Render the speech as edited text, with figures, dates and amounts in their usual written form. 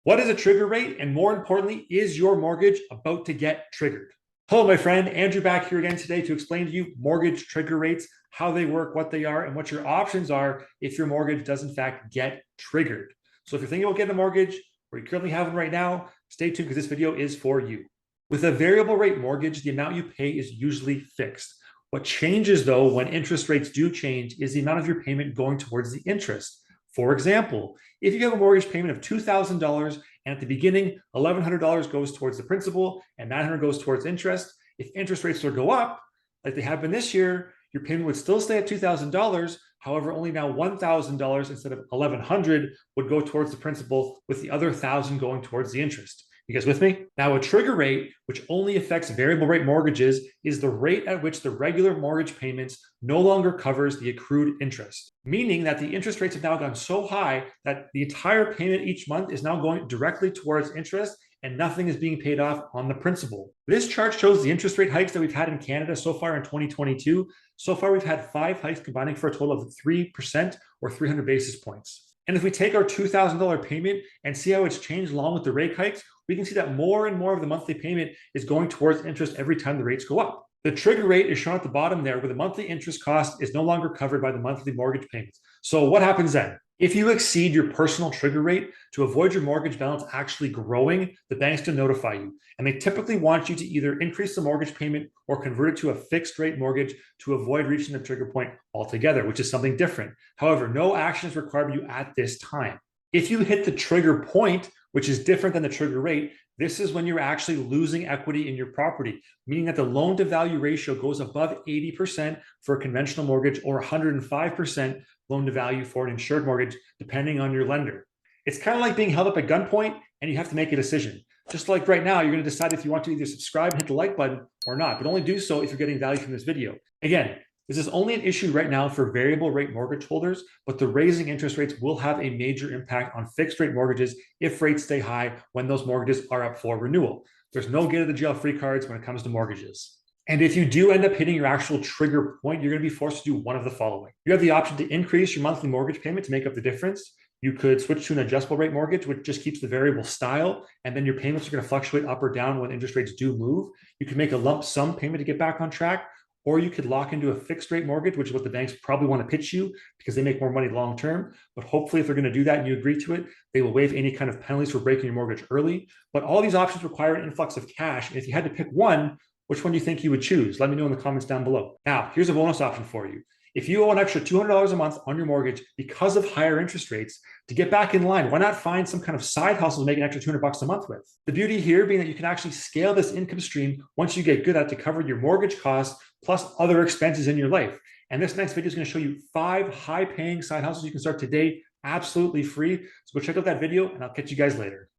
What is a trigger rate? And more importantly, is your mortgage about to get triggered? Hello, my friend. Andrew back here again today to explain to you mortgage trigger rates, how they work, what they are, and what your options are if your mortgage does in fact get triggered. So if you're thinking about getting a mortgage or you currently have one right now, stay tuned because this video is for you. With a variable rate mortgage, the amount you pay is usually fixed. What changes though when interest rates do change is the amount of your payment going towards the interest. For example, if you have a mortgage payment of $2,000 and at the beginning, $1,100 goes towards the principal and $900 goes towards interest, if interest rates were to go up, like they have been this year, your payment would still stay at $2,000. However, only now $1,000 instead of $1,100 would go towards the principal, with the other $1,000 going towards the interest. You guys with me? Now, a trigger rate, which only affects variable rate mortgages, is the rate at which the regular mortgage payments no longer covers the accrued interest, meaning that the interest rates have now gone so high that the entire payment each month is now going directly towards interest and nothing is being paid off on the principal. This chart shows the interest rate hikes that we've had in Canada so far in 2022. So far, we've had 5 hikes combining for a total of 3% or 300 basis points. And if we take our $2,000 payment and see how it's changed along with the rate hikes, we can see that more and more of the monthly payment is going towards interest every time the rates go up. The trigger rate is shown at the bottom there, where the monthly interest cost is no longer covered by the monthly mortgage payments. So what happens then? If you exceed your personal trigger rate, to avoid your mortgage balance actually growing, the banks can notify you. And they typically want you to either increase the mortgage payment or convert it to a fixed rate mortgage to avoid reaching the trigger point altogether, which is something different. However, no action is required of you at this time. If you hit the trigger point, which is different than the trigger rate, this is when you're actually losing equity in your property, meaning that the loan to value ratio goes above 80% for a conventional mortgage or 105% loan to value for an insured mortgage, depending on your lender. It's kind of like being held up at gunpoint and you have to make a decision. Just like right now, you're going to decide if you want to either subscribe and hit the like button or not, but only do so if you're getting value from this video. Again, this is only an issue right now for variable rate mortgage holders, but the raising interest rates will have a major impact on fixed rate mortgages if rates stay high when those mortgages are up for renewal. There's no get out of the jail free cards when it comes to mortgages. And if you do end up hitting your actual trigger point, you're going to be forced to do one of the following. You have the option to increase your monthly mortgage payment to make up the difference. You could switch to an adjustable rate mortgage, which just keeps the variable style, and then your payments are going to fluctuate up or down when interest rates do move. You can make a lump sum payment to get back on track, or you could lock into a fixed rate mortgage, which is what the banks probably want to pitch you because they make more money long term. But hopefully, if they're going to do that and you agree to it, they will waive any kind of penalties for breaking your mortgage early. But all these options require an influx of cash. And if you had to pick one, which one do you think you would choose? Let me know in the comments down below. Now, here's a bonus option for you. If you owe an extra $200 a month on your mortgage because of higher interest rates, to get back in line, why not find some kind of side hustle to make an extra $200 a month with? The beauty here being that you can actually scale this income stream once you get good at it to cover your mortgage costs plus other expenses in your life. And this next video is going to show you 5 high-paying side hustles you can start today, absolutely free. So go check out that video and I'll catch you guys later.